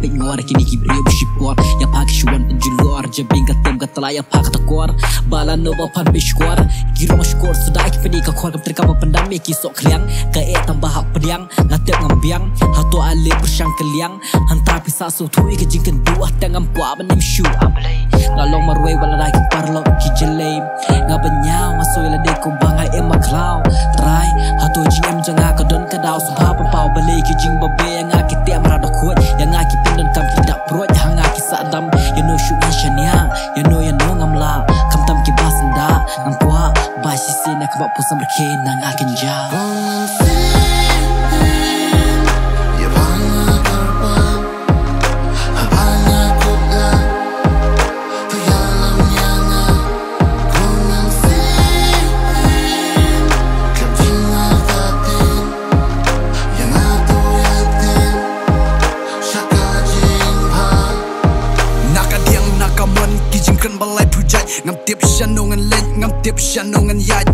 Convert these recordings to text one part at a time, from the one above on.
pek ngor kini kibre bushipor ya pak shuan penjulor jebing katem katlaya pak takor bala no ba pan bishkor giro mashkor sudah kipeni ka khor kam terka pendam ki sok kliang ka e tambah hak pediang ngatep ngambiang hato ale bersang keliang hantar pisa so thui ke jingken dua tengam kwa benim shu ablay ngalong marwe wala rai parlo ki jelem ngabanya masoi la de ko bangai emaklau try hato jingem janga ka don ka daw subha pau balai ki jing babe nga ki tem ra da khot yang nga ki pindon kam ki dak proj hanga ki sadam you know shu shania you know ngamla kam tam ki basanda ngam kwa ba si se na ka ba pusam ke na nga kinja ngam tip shanongan len ngam tip shanongan yai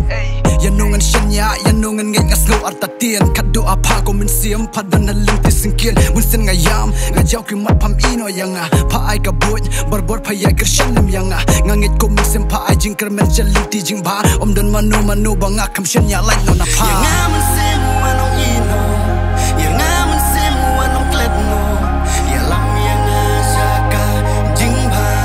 yanongan shanya yanongan ngai ngaslo artatien kaddo apa ko min siam padan ling tisingkin mun sen ngayam ngajaw ki mat pam ino yanga pa ai ka boy barbor pa ya kershanem yanga ngangit ko min sem pa ai jing kermen jalim ti jing ba om don manu banga kam shanya like no na pa yanga mun sem wanong ino yanga mun sem wanong kletno yalam yanga shaka jing ba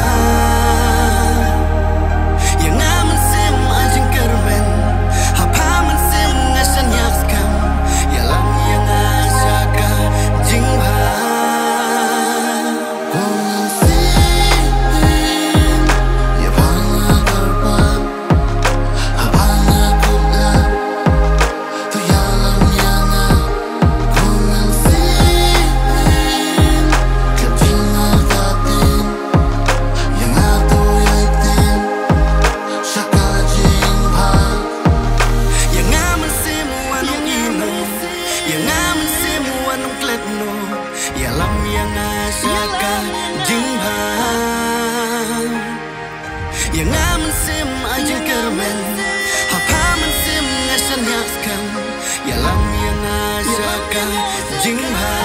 yalam yang asaka jingha yang aman sim ajeng kermen apa man sim ngasan yaskam yalam yang asaka jingha